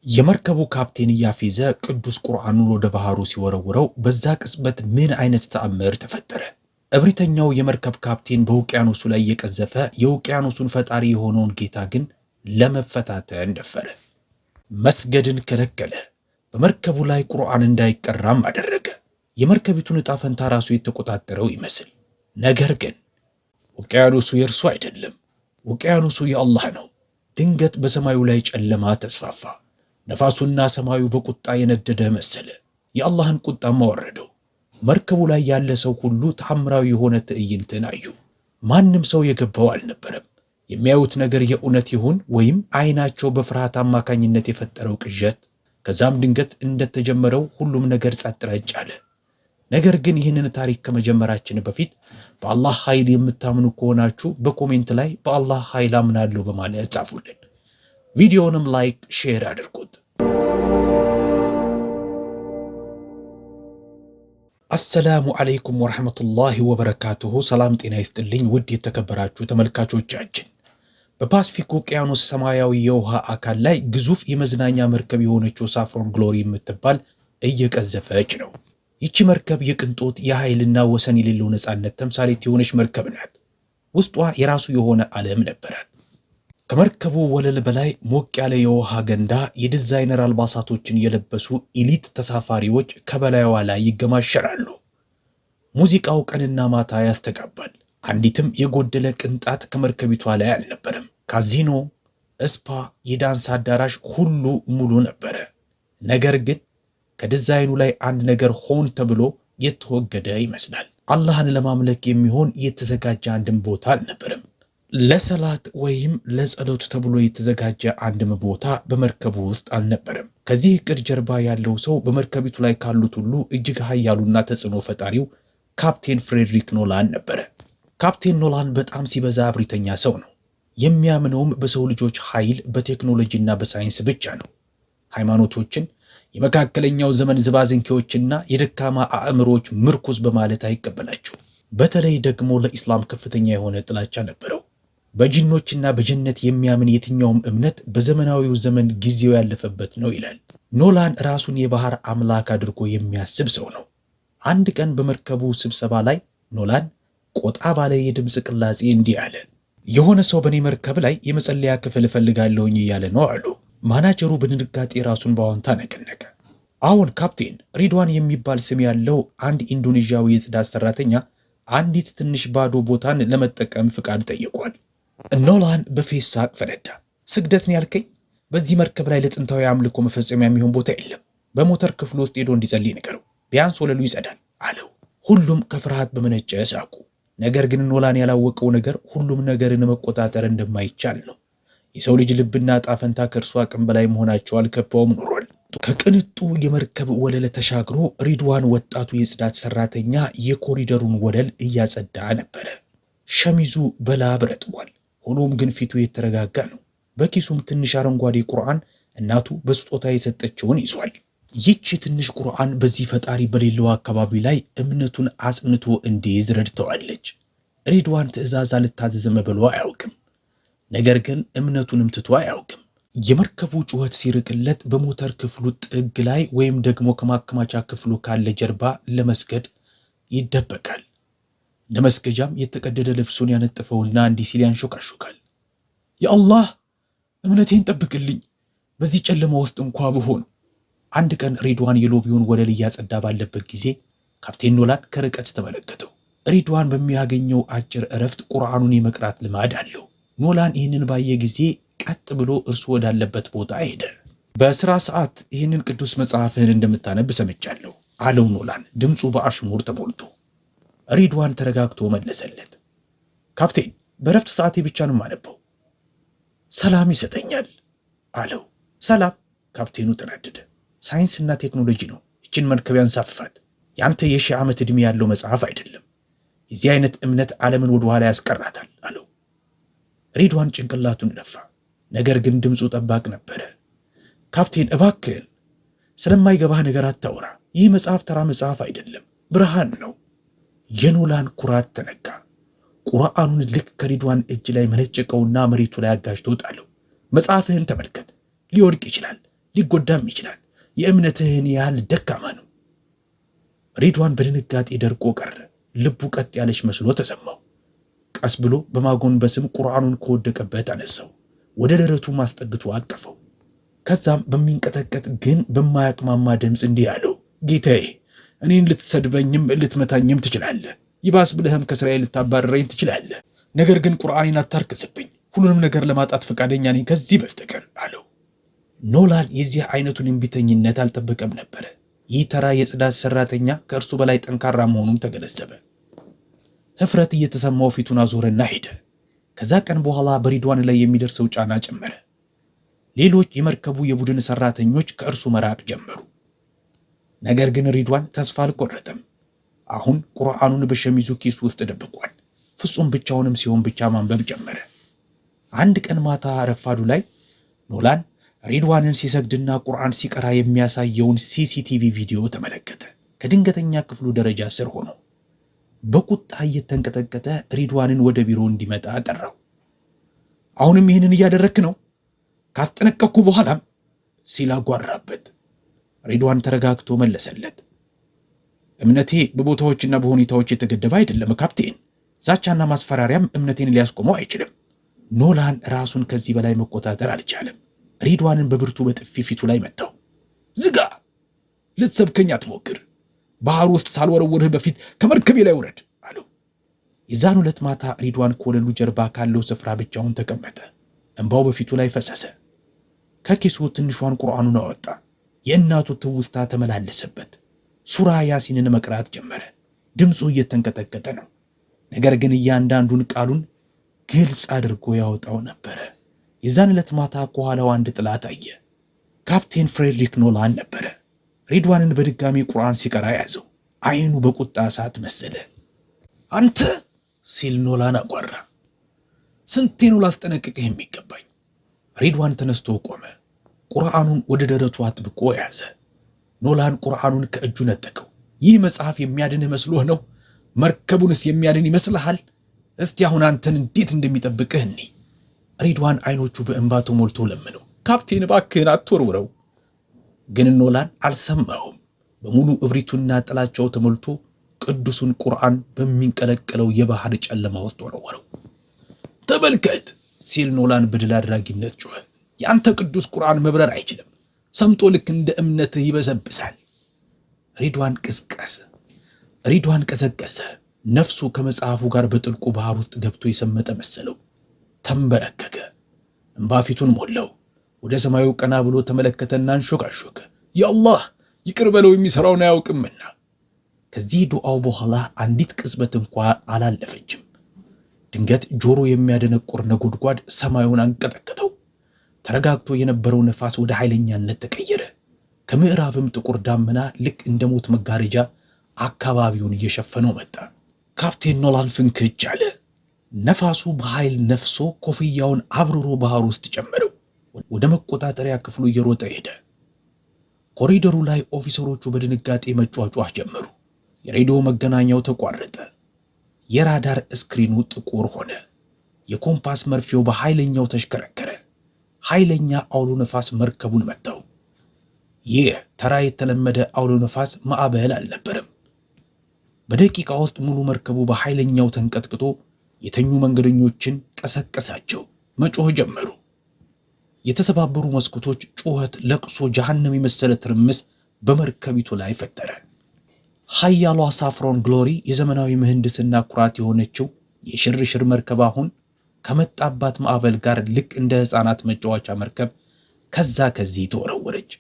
የመርከቡ ካፕቴን እያፌዘ ቅዱስ ቁርአኑን ወደ ባህሩ ሲወረውረው በዛ ቅጽበት ምን አይነት ተአምር ተፈጠረ? እብሪተኛው የመርከብ ካፕቴን በውቅያኖሱ ላይ የቀዘፈ የውቅያኖሱን ፈጣሪ የሆነውን ጌታ ግን ለመፈታተን ደፈረ። መስገድን ከለከለ። በመርከቡ ላይ ቁርአን እንዳይቀራም አደረገ። የመርከቢቱን ዕጣ ፈንታ ራሱ የተቆጣጠረው ይመስል። ነገር ግን ውቅያኖሱ የእርሱ አይደለም፣ ውቅያኖሱ የአላህ ነው። ድንገት በሰማዩ ላይ ጨለማ ተስፋፋ። ነፋሱና ሰማዩ በቁጣ የነደደ መሰለ። የአላህን ቁጣም አወረደው። መርከቡ ላይ ያለ ሰው ሁሉ ተአምራዊ የሆነ ትዕይንትን አዩ። ማንም ሰው የገባው አልነበረም። የሚያዩት ነገር የእውነት ይሁን ወይም አይናቸው በፍርሃት አማካኝነት የፈጠረው ቅዠት። ከዛም ድንገት እንደተጀመረው ሁሉም ነገር ጸጥ ረጭ አለ። ነገር ግን ይህንን ታሪክ ከመጀመራችን በፊት በአላህ ኃይል የምታምኑ ከሆናችሁ በኮሜንት ላይ በአላህ ኃይል አምናለሁ በማለት ጻፉልን። ቪዲዮንም ላይክ፣ ሼር አድርጉት። አሰላሙ አለይኩም ወራህመቱላሂ ወበረካቱሁ። ሰላም ጤና ይስጥልኝ ውድ የተከበራችሁ ተመልካቾቻችን። በፓሲፊክ ውቅያኖስ ሰማያዊ የውሃ አካል ላይ ግዙፍ የመዝናኛ መርከብ የሆነችው ሳፍሮን ግሎሪ የምትባል እየቀዘፈች ነው። ይቺ መርከብ የቅንጦት የኃይልና ወሰን የሌለው ነፃነት ተምሳሌት የሆነች መርከብ ናት። ውስጧ የራሱ የሆነ ዓለም ነበራት። ከመርከቡ ወለል በላይ ሞቅ ያለ የውሃ ገንዳ፣ የዲዛይነር አልባሳቶችን የለበሱ ኢሊት ተሳፋሪዎች ከበላይዋ ላይ ይገማሸራሉ። ሙዚቃው ቀንና ማታ ያስተጋባል። አንዲትም የጎደለ ቅንጣት ከመርከቢቷ ላይ አልነበረም። ካዚኖ፣ ስፓ፣ የዳንስ አዳራሽ ሁሉ ሙሉ ነበረ። ነገር ግን ከዲዛይኑ ላይ አንድ ነገር ሆን ተብሎ የተወገደ ይመስላል። አላህን ለማምለክ የሚሆን የተዘጋጀ አንድም ቦታ አልነበረም። ለሰላት ወይም ለጸሎት ተብሎ የተዘጋጀ አንድም ቦታ በመርከቡ ውስጥ አልነበረም። ከዚህ እቅድ ጀርባ ያለው ሰው በመርከቢቱ ላይ ካሉት ሁሉ እጅግ ኃያሉና ተጽዕኖ ፈጣሪው ካፕቴን ፍሬድሪክ ኖላን ነበረ። ካፕቴን ኖላን በጣም ሲበዛ እብሪተኛ ሰው ነው። የሚያምነውም በሰው ልጆች ኃይል፣ በቴክኖሎጂና በሳይንስ ብቻ ነው። ሃይማኖቶችን የመካከለኛው ዘመን ዝባዝንኬዎችና የደካማ አእምሮች ምርኩዝ በማለት አይቀበላቸው። በተለይ ደግሞ ለኢስላም ከፍተኛ የሆነ ጥላቻ ነበረው። በጂኖችና በጀነት የሚያምን የትኛውም እምነት በዘመናዊው ዘመን ጊዜው ያለፈበት ነው ይላል። ኖላን ራሱን የባህር አምላክ አድርጎ የሚያስብ ሰው ነው። አንድ ቀን በመርከቡ ስብሰባ ላይ ኖላን ቆጣ ባለ የድምፅ ቅላጼ እንዲህ አለ። የሆነ ሰው በኔ መርከብ ላይ የመጸለያ ክፍል እፈልጋለሁኝ እያለ ነው አሉ። ማናጀሩ በድንጋጤ ራሱን በአዎንታ ነቀነቀ። አሁን ካፕቴን፣ ሪድዋን የሚባል ስም ያለው አንድ ኢንዶኔዥያዊ የጽዳት ሰራተኛ አንዲት ትንሽ ባዶ ቦታን ለመጠቀም ፍቃድ ጠይቋል። ኖላን በፌስ ሳቅ ፈነዳ። ስግደት ነው ያልከኝ? በዚህ መርከብ ላይ ለጥንታዊ አምልኮ መፈጸሚያ የሚሆን ቦታ የለም። በሞተር ክፍሉ ውስጥ ሄዶ እንዲጸልይ ንገረው፣ ቢያንስ ወለሉ ይጸዳል አለው። ሁሉም ከፍርሃት በመነጨ ሳቁ። ነገር ግን ኖላን ያላወቀው ነገር ሁሉም ነገርን መቆጣጠር እንደማይቻል ነው። የሰው ልጅ ልብና ጣፈንታ ከእርሱ አቅም በላይ መሆናቸው አልከፋውም ኖሯል። ከቅንጡ የመርከብ ወለል ተሻግሮ ሪድዋን ወጣቱ የጽዳት ሰራተኛ የኮሪደሩን ወለል እያጸዳ ነበረ። ሸሚዙ በላብ ረጥቧል። ሆኖም ግን ፊቱ የተረጋጋ ነው። በኪሱም ትንሽ አረንጓዴ ቁርአን እናቱ በስጦታ የሰጠችውን ይዟል። ይህች ትንሽ ቁርአን በዚህ ፈጣሪ በሌለው አካባቢ ላይ እምነቱን አጽንቶ እንዲይዝ ረድተዋለች። ሪድዋን ትዕዛዝ አልታዘዘም ብሎ አያውቅም። ነገር ግን እምነቱንም ትቶ አያውቅም። የመርከቡ ጩኸት ሲርቅለት በሞተር ክፍሉ ጥግ ላይ ወይም ደግሞ ከማከማቻ ክፍሉ ካለ ጀርባ ለመስገድ ይደበቃል። ለመስገጃም የተቀደደ ልብሱን ያነጥፈውና እንዲህ ሲል ያንሾካሾካል። የአላህ እምነቴን ጠብቅልኝ፣ በዚህ ጨለማ ውስጥ እንኳ ብሆን። አንድ ቀን ሪድዋን የሎቢውን ወለል እያጸዳ ባለበት ጊዜ ካፕቴን ኖላን ከርቀት ተመለከተው። ሪድዋን በሚያገኘው አጭር እረፍት ቁርአኑን የመቅራት ልማድ አለው። ኖላን ይህንን ባየ ጊዜ ቀጥ ብሎ እርሱ ወዳለበት ቦታ ሄደ። በስራ ሰዓት ይህንን ቅዱስ መጽሐፍህን እንደምታነብ ሰምቻለሁ አለው ኖላን፣ ድምፁ በአሽሙር ተሞልቶ። ሪድዋን ተረጋግቶ መለሰለት። ካፕቴን፣ በረፍት ሰዓቴ ብቻ ነው የማነበው፣ ሰላም ይሰጠኛል አለው። ሰላም? ካፕቴኑ ተናደደ። ሳይንስና ቴክኖሎጂ ነው ይችን መርከብ ያንሳፍፋት። ያንተ የ1000 ዓመት ዕድሜ ያለው መጽሐፍ አይደለም። የዚህ አይነት እምነት ዓለምን ወደ ኋላ ያስቀራታል አለው። ሪድዋን ጭንቅላቱን ነፋ። ነገር ግን ድምፁ ጠባቅ ነበረ። ካፕቴን፣ እባክህን ስለማይገባህ ነገር አታውራ። ይህ መጽሐፍ ተራ መጽሐፍ አይደለም፣ ብርሃን ነው። የኖላን ኩራት ተነካ። ቁርአኑን ልክ ከሪድዋን እጅ ላይ መነጨቀውና መሬቱ ላይ አጋጅቶ ጣለው። መጽሐፍህን ተመልከት። ሊወድቅ ይችላል፣ ሊጎዳም ይችላል። የእምነትህን ያህል ደካማ ነው። ሪድዋን በድንጋጤ ደርቆ ቀረ። ልቡ ቀጥ ያለች መስሎ ተሰማው። ቀስ ብሎ በማጎንበስም ቁርአኑን ከወደቀበት አነሳው። ወደ ደረቱ ማስጠግቶ አቀፈው። ከዛም በሚንቀጠቀጥ ግን በማያቅማማ ድምፅ እንዲህ አለው፣ ጌታዬ፣ እኔን ልትሰድበኝም ልትመታኝም ትችላለህ። ይባስ ብለህም ከእስራኤል ልታባረረኝ ትችላለህ። ነገር ግን ቁርአኔን አታርክስብኝ። ሁሉንም ነገር ለማጣት ፈቃደኛ ነኝ ከዚህ በስተቀር አለው። ኖላን የዚህ አይነቱን እምቢተኝነት አልጠበቀም ነበረ። ይህ ተራ የጽዳት ሰራተኛ ከእርሱ በላይ ጠንካራ መሆኑን ተገነዘበ። ህፍረት እየተሰማው ፊቱን አዞረና ሄደ። ከዛ ቀን በኋላ በሪድዋን ላይ የሚደርሰው ጫና ጨመረ። ሌሎች የመርከቡ የቡድን ሰራተኞች ከእርሱ መራቅ ጀመሩ። ነገር ግን ሪድዋን ተስፋ አልቆረጠም። አሁን ቁርአኑን በሸሚዙ ኪስ ውስጥ ደብቋል። ፍጹም ብቻውንም ሲሆን ብቻ ማንበብ ጀመረ። አንድ ቀን ማታ ረፋዱ ላይ ኖላን ሪድዋንን ሲሰግድና ቁርአን ሲቀራ የሚያሳየውን ሲሲቲቪ ቪዲዮ ተመለከተ። ከድንገተኛ ክፍሉ ደረጃ ስር ሆኖ በቁጣ እየተንቀጠቀጠ ሪድዋንን ወደ ቢሮ እንዲመጣ ጠራው። አሁንም ይህንን እያደረክ ነው? ካስጠነቀቅኩ በኋላም ሲል አጓራበት። ሪድዋን ተረጋግቶ መለሰለት። እምነቴ በቦታዎችና በሁኔታዎች የተገደበ አይደለም ካፕቴን። ዛቻና ማስፈራሪያም እምነቴን ሊያስቆመው አይችልም። ኖላን ራሱን ከዚህ በላይ መቆጣጠር አልቻለም። ሪድዋንን በብርቱ በጥፊ ፊቱ ላይ መታው። ዝጋ! ልትሰብከኝ አትሞክር! ባህር ውስጥ ሳልወረውርህ በፊት ከመርከቤ ላይ ውረድ አለው። የዛን ዕለት ማታ ሪድዋን ከወለሉ ጀርባ ካለው ስፍራ ብቻውን ተቀመጠ። እንባው በፊቱ ላይ ፈሰሰ። ከኪሱ ትንሿን ቁርአኑን አወጣ። የእናቱ ትውስታ ተመላለሰበት። ሱራ ያሲንን መቅራት ጀመረ። ድምፁ እየተንቀጠቀጠ ነው። ነገር ግን እያንዳንዱን ቃሉን ግልጽ አድርጎ ያወጣው ነበረ። የዛን ዕለት ማታ ከኋላው አንድ ጥላት አየ። ካፕቴን ፍሬድሪክ ኖላን ነበረ። ሪድዋንን በድጋሚ ቁርአን ሲቀራ ያዘው። አይኑ በቁጣ እሳት መሰለ። አንተ ሲል ኖላን አጓራ። ስንቴ ነው ላስጠነቅቅህ የሚገባኝ? ሪድዋን ተነስቶ ቆመ። ቁርአኑን ወደ ደረቱ አጥብቆ ያዘ። ኖላን ቁርአኑን ከእጁ ነጠቀው። ይህ መጽሐፍ የሚያድንህ መስሎህ ነው? መርከቡንስ የሚያድን ይመስልሃል? እስቲ አሁን አንተን እንዴት እንደሚጠብቅህ እኔ። ሪድዋን አይኖቹ በእንባ ተሞልቶ ለመነው፣ ካፕቴን እባክህን አትወርውረው። ግን ኖላን አልሰማውም። በሙሉ እብሪቱና ጥላቻው ተሞልቶ ቅዱሱን ቁርአን በሚንቀለቀለው የባህር ጨለማ ውስጥ ወረወረው። ተመልከት ሲል ኖላን በድል አድራጊነት ጮኸ። የአንተ ቅዱስ ቁርአን መብረር አይችልም። ሰምጦ ልክ እንደ እምነትህ ይበዘብሳል። ሪድዋን ቀዘቀዘ። ነፍሱ ከመጽሐፉ ጋር በጥልቁ ባህር ውስጥ ገብቶ የሰመጠ መሰለው። ተንበረከከ። እንባ ፊቱን ሞላው። ወደ ሰማዩ ቀና ብሎ ተመለከተና አንሾካሾከ። ያአላህ ይቅር በለው የሚሰራውን አያውቅምና። ከዚህ ዱዓው በኋላ አንዲት ቅጽበት እንኳ አላለፈችም። ድንገት ጆሮ የሚያደነቁር ነጎድጓድ ሰማዩን አንቀጠቀጠው። ተረጋግቶ የነበረው ነፋስ ወደ ኃይለኛነት ተቀየረ። ከምዕራብም ጥቁር ዳመና ልክ እንደ ሞት መጋረጃ አካባቢውን እየሸፈነው መጣ። ካፕቴን ኖላን ፍንክች አለ። ነፋሱ በኃይል ነፍሶ ኮፍያውን አብርሮ ባህር ውስጥ ጨመረው። ወደ መቆጣጠሪያ ክፍሉ እየሮጠ ሄደ። ኮሪደሩ ላይ ኦፊሰሮቹ በድንጋጤ መጯጯህ ጀመሩ። የሬዲዮ መገናኛው ተቋረጠ። የራዳር ስክሪኑ ጥቁር ሆነ። የኮምፓስ መርፌው በኃይለኛው ተሽከረከረ። ኃይለኛ አውሎ ነፋስ መርከቡን መታው። ይህ ተራ የተለመደ አውሎ ነፋስ ማዕበል አልነበረም። በደቂቃ ውስጥ ሙሉ መርከቡ በኃይለኛው ተንቀጥቅጦ የተኙ መንገደኞችን ቀሰቀሳቸው። መጮህ ጀመሩ። የተሰባበሩ መስኮቶች፣ ጩኸት፣ ለቅሶ፣ ጀሃነም የመሰለ ትርምስ በመርከቢቱ ላይ ፈጠረ። ኃያሏ ሳፍሮን ግሎሪ የዘመናዊ ምህንድስና ኩራት የሆነችው የሽርሽር መርከብ አሁን ከመጣባት ማዕበል ጋር ልክ እንደ ሕፃናት መጫወቻ መርከብ ከዛ ከዚህ ተወረወረች።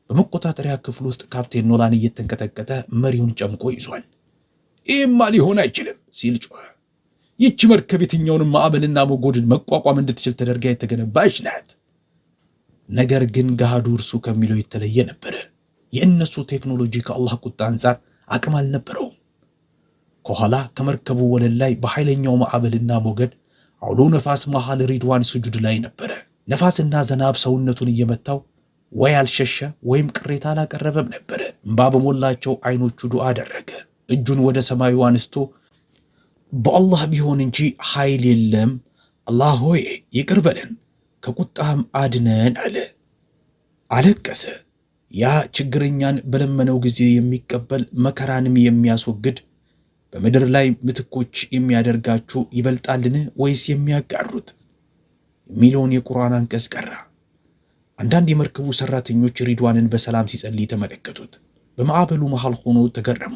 በመቆጣጠሪያ ክፍል ውስጥ ካፕቴን ኖላን እየተንቀጠቀጠ መሪውን ጨምቆ ይዟል። ይህማ ሊሆን አይችልም ሲል ጮኸ። ይህች መርከብ የትኛውንም ማዕበልና ሞገድን መቋቋም እንድትችል ተደርጋ የተገነባች ናት። ነገር ግን ገሃዱ እርሱ ከሚለው የተለየ ነበረ። የእነሱ ቴክኖሎጂ ከአላህ ቁጣ አንጻር አቅም አልነበረውም። ከኋላ ከመርከቡ ወለል ላይ በኃይለኛው ማዕበልና ሞገድ አውሎ ነፋስ መሃል ሪድዋን ስጁድ ላይ ነበረ። ነፋስና ዘናብ ሰውነቱን እየመታው ወይ አልሸሸ ወይም ቅሬታ አላቀረበም ነበረ። እንባ በሞላቸው አይኖቹ ዱዓ አደረገ። እጁን ወደ ሰማዩ አንስቶ በአላህ ቢሆን እንጂ ኃይል የለም፣ አላህ ሆይ ይቅር በለን፣ ከቁጣም አድነን አለ። አለቀሰ። ያ ችግረኛን በለመነው ጊዜ የሚቀበል መከራንም የሚያስወግድ በምድር ላይ ምትኮች የሚያደርጋችሁ ይበልጣልን ወይስ የሚያጋሩት የሚለውን የቁርአን አንቀጽ ቀራ። አንዳንድ የመርከቡ ሰራተኞች ሪድዋንን በሰላም ሲጸልይ ተመለከቱት። በማዕበሉ መሃል ሆኖ ተገረሙ።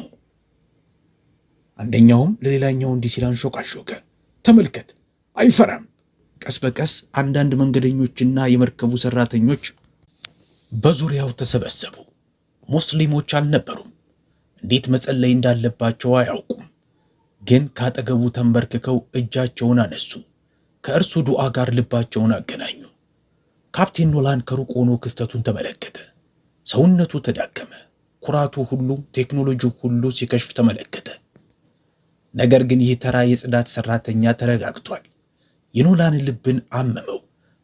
አንደኛውም ለሌላኛው እንዲህ ሲል አንሾካሾከ፣ ተመልከት፣ አይፈራም። ቀስ በቀስ አንዳንድ መንገደኞችና የመርከቡ ሰራተኞች በዙሪያው ተሰበሰቡ። ሙስሊሞች አልነበሩም። እንዴት መጸለይ እንዳለባቸው አያውቁም። ግን ካጠገቡ ተንበርክከው እጃቸውን አነሱ። ከእርሱ ዱዓ ጋር ልባቸውን አገናኙ። ካፕቴን ኖላን ከሩቅ ሆኖ ክስተቱን ተመለከተ። ሰውነቱ ተዳከመ። ኩራቱ ሁሉ፣ ቴክኖሎጂው ሁሉ ሲከሽፍ ተመለከተ። ነገር ግን ይህ ተራ የጽዳት ሰራተኛ ተረጋግቷል። የኖላን ልብን አመመው።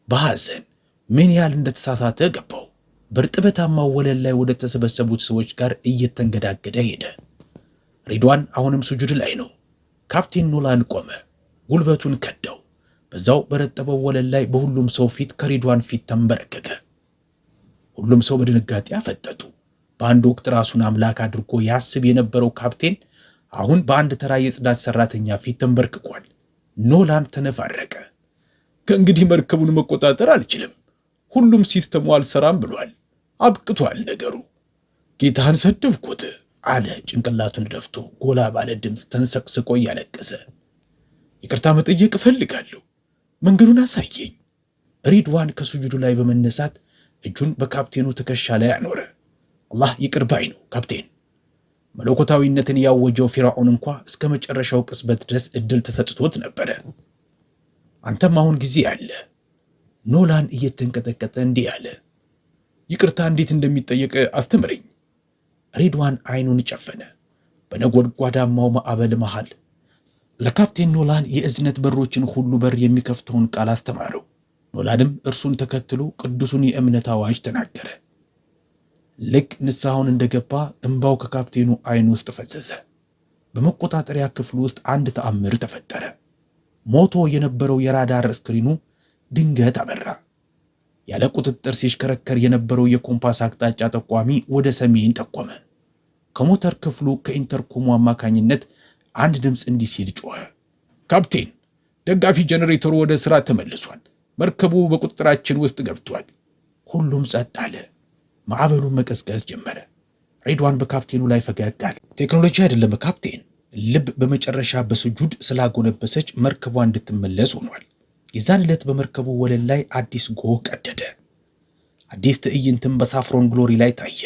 በሐዘን ምን ያህል እንደተሳሳተ ገባው። በርጥበታማው ወለል ላይ ወደ ተሰበሰቡት ሰዎች ጋር እየተንገዳገደ ሄደ። ሪድዋን አሁንም ሱጁድ ላይ ነው። ካፕቴን ኖላን ቆመ። ጉልበቱን ከዳው። በዛው በረጠበው ወለል ላይ በሁሉም ሰው ፊት ከሪድዋን ፊት ተንበረከከ። ሁሉም ሰው በድንጋጤ አፈጠጡ። በአንድ ወቅት ራሱን አምላክ አድርጎ ያስብ የነበረው ካፕቴን አሁን በአንድ ተራ የጽዳት ሰራተኛ ፊት ተንበርክቋል። ኖላን ተነፋረቀ። ከእንግዲህ መርከቡን መቆጣጠር አልችልም፣ ሁሉም ሲስተሙ አልሰራም ብሏል፣ አብቅቷል ነገሩ። ጌታህን ሰደብኩት አለ ጭንቅላቱን ደፍቶ ጎላ ባለ ድምፅ ተንሰቅስቆ እያለቀሰ። ይቅርታ መጠየቅ እፈልጋለሁ፣ መንገዱን አሳየኝ። ሪድዋን ከሱጁዱ ላይ በመነሳት እጁን በካፕቴኑ ትከሻ ላይ አኖረ። አላህ ይቅር ባይ ነው ካፕቴን። መለኮታዊነትን ያወጀው ፊርዓውን እንኳ እስከ መጨረሻው ቅጽበት ድረስ እድል ተሰጥቶት ነበረ። አንተም አሁን ጊዜ አለ። ኖላን እየተንቀጠቀጠ እንዲህ አለ፣ ይቅርታ እንዴት እንደሚጠየቅ አስተምረኝ። ሪድዋን አይኑን ጨፈነ። በነጎድጓዳማው ማዕበል መሃል ለካፕቴን ኖላን የእዝነት በሮችን ሁሉ በር የሚከፍተውን ቃል አስተማረው። ኖላንም እርሱን ተከትሎ ቅዱሱን የእምነት አዋጅ ተናገረ። ልክ ንስሐውን እንደገባ እንባው ከካፕቴኑ አይን ውስጥ ፈሰሰ። በመቆጣጠሪያ ክፍሉ ውስጥ አንድ ተአምር ተፈጠረ። ሞቶ የነበረው የራዳር ስክሪኑ ድንገት አበራ። ያለ ቁጥጥር ሲሽከረከር የነበረው የኮምፓስ አቅጣጫ ጠቋሚ ወደ ሰሜን ጠቆመ። ከሞተር ክፍሉ ከኢንተርኮሙ አማካኝነት አንድ ድምፅ እንዲህ ሲል ጮኸ፣ ካፕቴን፣ ደጋፊ ጀነሬተሩ ወደ ሥራ ተመልሷል። መርከቡ በቁጥጥራችን ውስጥ ገብቷል። ሁሉም ጸጥ አለ። ማዕበሉን መቀዝቀዝ ጀመረ። ሬድዋን በካፕቴኑ ላይ ፈገግ አለ። ቴክኖሎጂ አይደለም ካፕቴን፣ ልብ በመጨረሻ በስጁድ ስላጎነበሰች መርከቧ እንድትመለስ ሆኗል። የዛን ዕለት በመርከቡ ወለል ላይ አዲስ ጎህ ቀደደ። አዲስ ትዕይንትም በሳፍሮን ግሎሪ ላይ ታየ።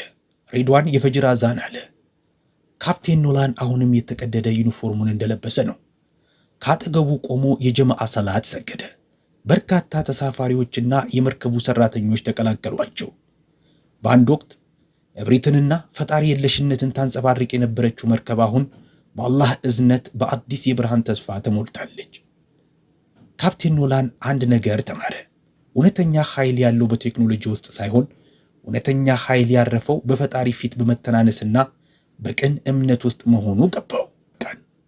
ሬድዋን የፈጅር አዛን አለ። ካፕቴን ኖላን አሁንም የተቀደደ ዩኒፎርሙን እንደለበሰ ነው። ካጠገቡ ቆሞ የጀማዓ ሰላት ሰገደ። በርካታ ተሳፋሪዎችና የመርከቡ ሰራተኞች ተቀላቀሏቸው። በአንድ ወቅት እብሪትንና ፈጣሪ የለሽነትን ታንጸባርቅ የነበረችው መርከብ አሁን በአላህ እዝነት በአዲስ የብርሃን ተስፋ ተሞልታለች። ካፕቴን ኖላን አንድ ነገር ተማረ። እውነተኛ ኃይል ያለው በቴክኖሎጂ ውስጥ ሳይሆን እውነተኛ ኃይል ያረፈው በፈጣሪ ፊት በመተናነስና በቅን እምነት ውስጥ መሆኑ ገባው።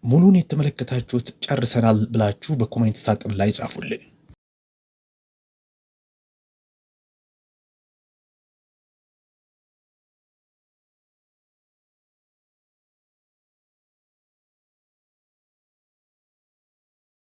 ሙሉን የተመለከታችሁት ጨርሰናል ብላችሁ በኮሜንት ሳጥን ላይ ጻፉልን።